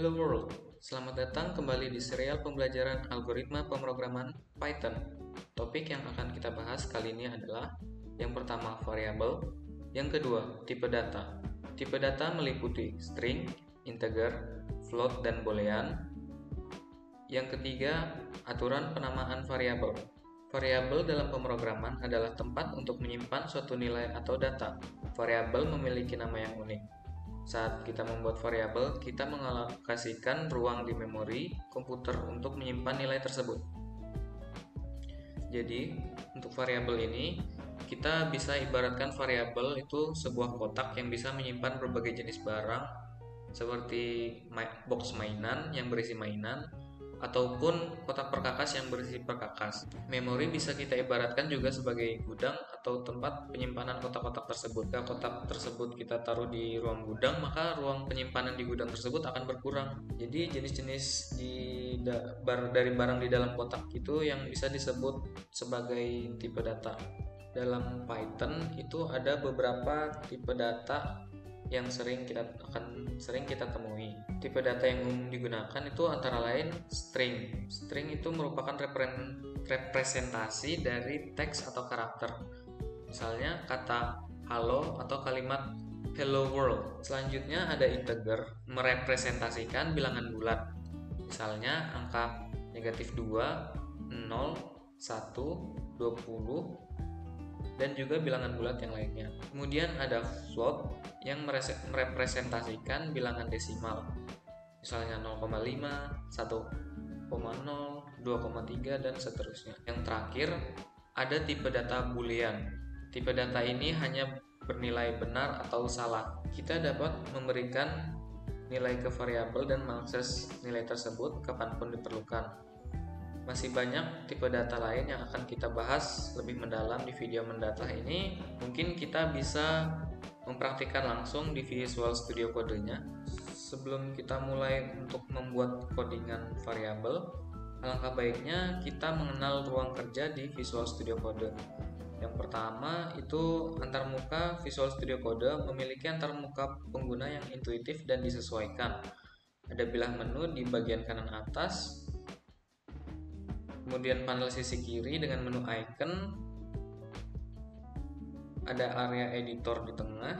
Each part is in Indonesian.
Hello World, selamat datang kembali di serial pembelajaran algoritma pemrograman Python. Topik yang akan kita bahas kali ini adalah yang pertama variabel, yang kedua tipe data. Tipe data meliputi string, integer, float, dan boolean. Yang ketiga, aturan penamaan variabel. Variabel dalam pemrograman adalah tempat untuk menyimpan suatu nilai atau data. Variabel memiliki nama yang unik. Saat kita membuat variabel, kita mengalokasikan ruang di memori komputer untuk menyimpan nilai tersebut. Jadi, untuk variabel ini, kita bisa ibaratkan variabel itu sebuah kotak yang bisa menyimpan berbagai jenis barang seperti box mainan yang berisi mainan ataupun kotak perkakas yang berisi perkakas. Memori bisa kita ibaratkan juga sebagai gudang atau tempat penyimpanan kotak-kotak tersebut. Jika kotak tersebut kita taruh di ruang gudang, maka ruang penyimpanan di gudang tersebut akan berkurang. Jadi jenis-jenis dari barang di dalam kotak itu yang bisa disebut sebagai tipe data. Dalam Python itu ada beberapa tipe data yang sering kita temui. Tipe data yang umum digunakan itu antara lain string. String itu merupakan representasi dari teks atau karakter. Misalnya kata halo atau kalimat hello world. Selanjutnya ada integer, merepresentasikan bilangan bulat. Misalnya angka negatif 2, 0, 1, 20, dan juga bilangan bulat yang lainnya. Kemudian ada float yang merepresentasikan bilangan desimal. Misalnya 0,5, 1,0, 2,3 dan seterusnya. Yang terakhir ada tipe data boolean. Tipe data ini hanya bernilai benar atau salah. Kita dapat memberikan nilai ke variabel dan mengakses nilai tersebut kapanpun diperlukan. Masih banyak tipe data lain yang akan kita bahas lebih mendalam di video mendatang ini. Mungkin kita bisa mempraktikkan langsung di Visual Studio Code-nya. Sebelum kita mulai untuk membuat codingan variabel, alangkah baiknya kita mengenal ruang kerja di Visual Studio Code. Yang pertama itu antarmuka. Visual Studio Code memiliki antarmuka pengguna yang intuitif dan disesuaikan. Ada bilah menu di bagian kanan atas, kemudian panel sisi kiri dengan menu icon, ada area editor di tengah,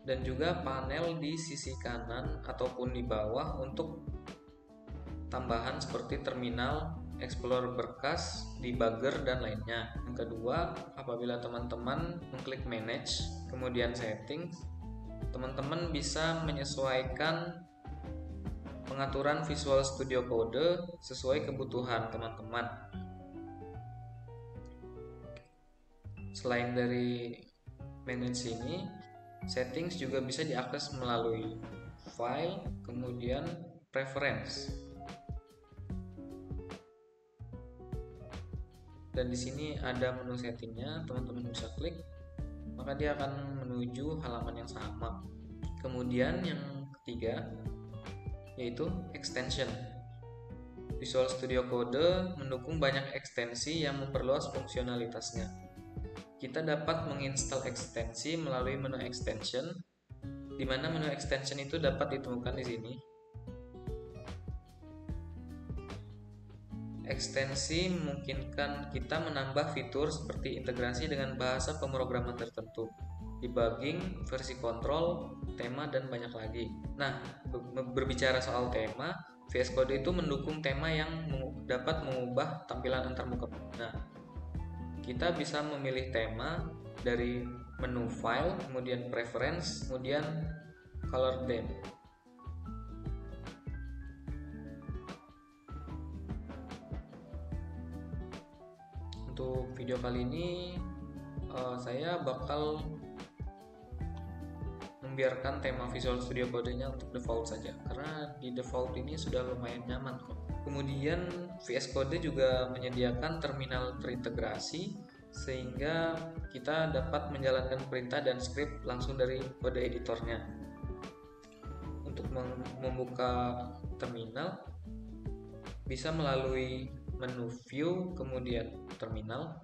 dan juga panel di sisi kanan ataupun di bawah untuk tambahan seperti terminal, explorer berkas, debugger, dan lainnya. Yang kedua, apabila teman-teman mengklik manage, kemudian settings, teman-teman bisa menyesuaikan pengaturan Visual Studio Code sesuai kebutuhan teman-teman. Selain dari manage ini, settings juga bisa diakses melalui file, kemudian preference. Dan di sini ada menu settingnya, teman-teman bisa klik, maka dia akan menuju halaman yang sama. Kemudian yang ketiga yaitu extension. Visual Studio Code mendukung banyak ekstensi yang memperluas fungsionalitasnya. Kita dapat menginstal ekstensi melalui menu extension, di mana menu extension itu dapat ditemukan di sini. Ekstensi memungkinkan kita menambah fitur seperti integrasi dengan bahasa pemrograman tertentu, debugging, versi kontrol, tema, dan banyak lagi. Nah, berbicara soal tema, VS Code itu mendukung tema yang dapat mengubah tampilan antarmuka pengguna. Kita bisa memilih tema dari menu file, kemudian preference, kemudian color theme. Untuk video kali ini saya bakal membiarkan tema Visual Studio Code-nya untuk default saja, karena di default ini sudah lumayan nyaman kok. Kemudian VS Code juga menyediakan terminal terintegrasi sehingga kita dapat menjalankan perintah dan script langsung dari kode editornya. Untuk membuka terminal bisa melalui menu view, kemudian terminal,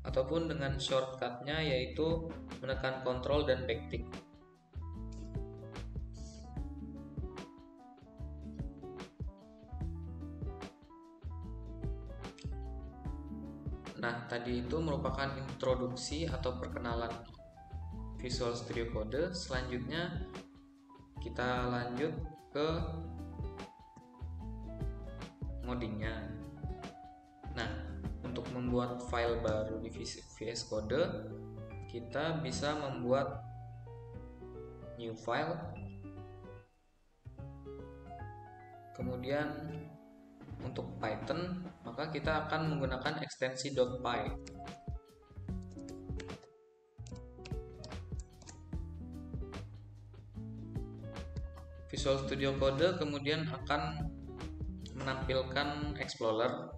ataupun dengan shortcutnya yaitu menekan Ctrl dan backtick. Tadi itu merupakan introduksi atau perkenalan Visual Studio Code. Selanjutnya kita lanjut ke ngodingnya. Nah, untuk membuat file baru di VS Code, kita bisa membuat new file. Kemudian untuk Python, maka kita akan menggunakan ekstensi .py. Visual Studio Code kemudian akan menampilkan Explorer,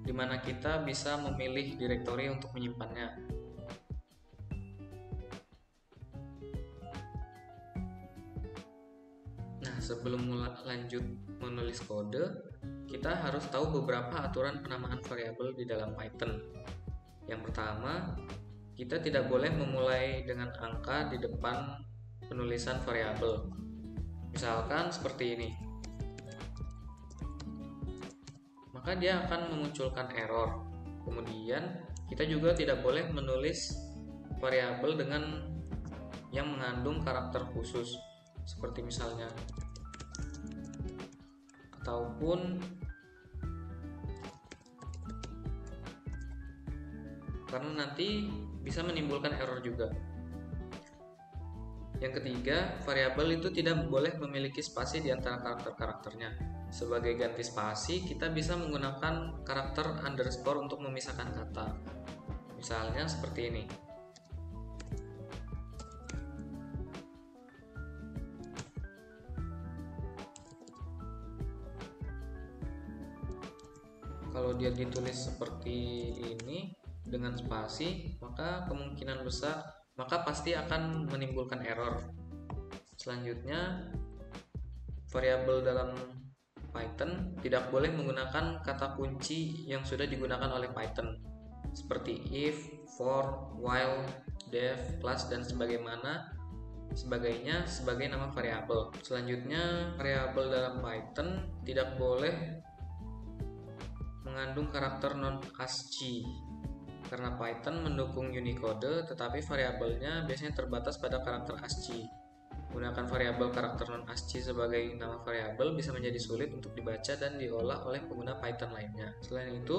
di mana kita bisa memilih direktori untuk menyimpannya. Sebelum lanjut menulis kode, kita harus tahu beberapa aturan penamaan variabel di dalam Python. Yang pertama, kita tidak boleh memulai dengan angka di depan penulisan variabel. Misalkan seperti ini. Maka dia akan memunculkan error. Kemudian, kita juga tidak boleh menulis variabel dengan yang mengandung karakter khusus, seperti misalnya ataupun karena nanti bisa menimbulkan error juga. Yang ketiga, variabel itu tidak boleh memiliki spasi di antara karakter-karakternya. Sebagai ganti spasi, kita bisa menggunakan karakter underscore untuk memisahkan kata. Misalnya seperti ini. Kalau dia ditulis seperti ini dengan spasi, maka kemungkinan besar pasti akan menimbulkan error. Selanjutnya, variabel dalam Python tidak boleh menggunakan kata kunci yang sudah digunakan oleh Python, seperti if, for, while, def, class, dan sebagainya sebagai nama variabel. Selanjutnya, variabel dalam Python tidak boleh mengandung karakter non-ASCII karena Python mendukung Unicode, tetapi variabelnya biasanya terbatas pada karakter ASCII. Menggunakan variabel karakter non-ASCII sebagai nama variabel bisa menjadi sulit untuk dibaca dan diolah oleh pengguna Python lainnya. Selain itu,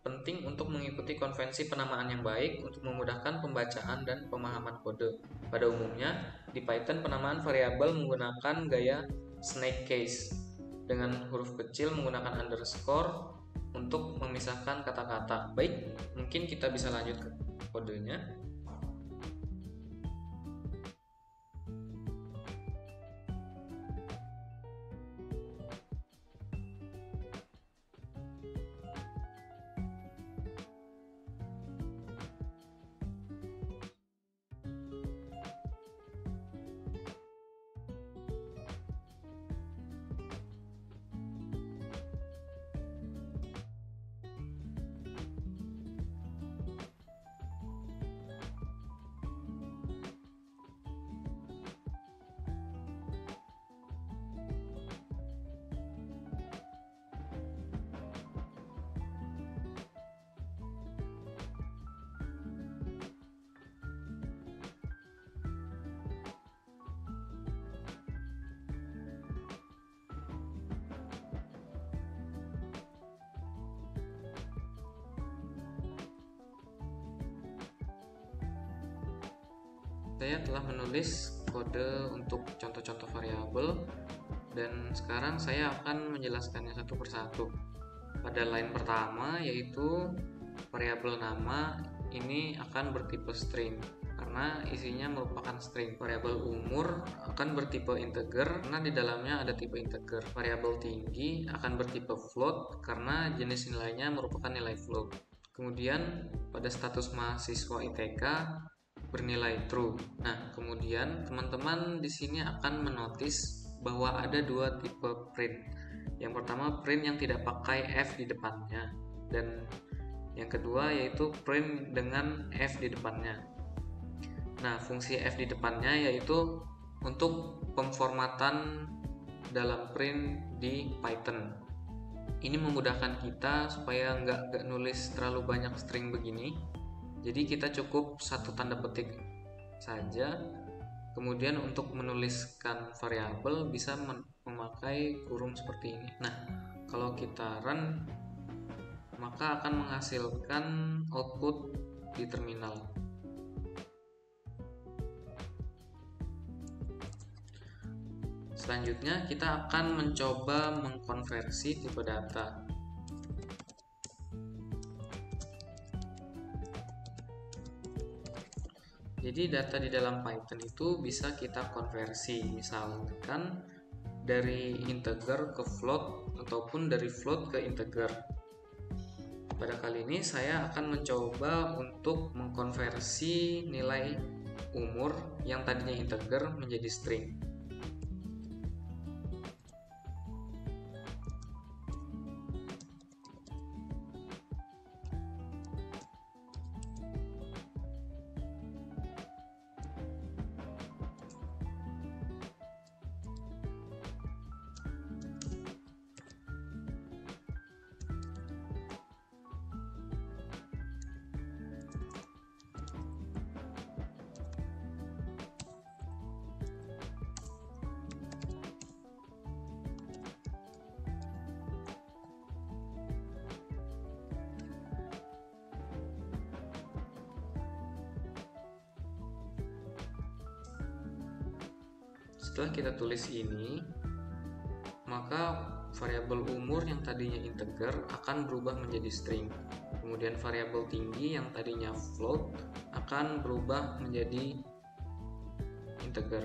penting untuk mengikuti konvensi penamaan yang baik untuk memudahkan pembacaan dan pemahaman kode. Pada umumnya, di Python penamaan variabel menggunakan gaya snake case dengan huruf kecil menggunakan underscore untuk memisahkan kata-kata. Baik, mungkin kita bisa lanjut ke kodenya. Saya telah menulis kode untuk contoh-contoh variabel dan sekarang saya akan menjelaskannya satu persatu. Pada line pertama, yaitu variabel nama, ini akan bertipe string karena isinya merupakan string. Variabel umur akan bertipe integer karena di dalamnya ada tipe integer. Variabel tinggi akan bertipe float karena jenis nilainya merupakan nilai float. Kemudian pada status mahasiswa ITK bernilai true. Nah, kemudian teman-teman di sini akan menotis bahwa ada dua tipe print. Yang pertama, print yang tidak pakai F di depannya, dan yang kedua yaitu print dengan F di depannya. Nah, fungsi F di depannya yaitu untuk pemformatan dalam print di Python. Ini memudahkan kita supaya nggak nulis terlalu banyak string begini. Jadi kita cukup satu tanda petik saja. Kemudian untuk menuliskan variabel bisa memakai kurung seperti ini. Nah, kalau kita run, maka akan menghasilkan output di terminal. Selanjutnya kita akan mencoba mengkonversi tipe data. Jadi data di dalam Python itu bisa kita konversi, misalkan dari integer ke float ataupun dari float ke integer. Pada kali ini saya akan mencoba untuk mengkonversi nilai umur yang tadinya integer menjadi string. Setelah kita tulis ini, maka variabel umur yang tadinya integer akan berubah menjadi string. Kemudian variabel tinggi yang tadinya float akan berubah menjadi integer,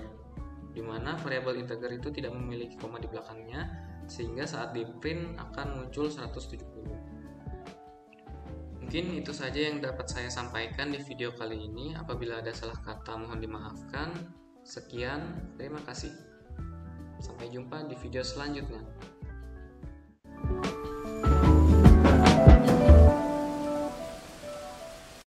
di mana variabel integer itu tidak memiliki koma di belakangnya, sehingga saat di print akan muncul 170. Mungkin itu saja yang dapat saya sampaikan di video kali ini. Apabila ada salah kata mohon dimaafkan. Sekian, terima kasih. Sampai jumpa di video selanjutnya.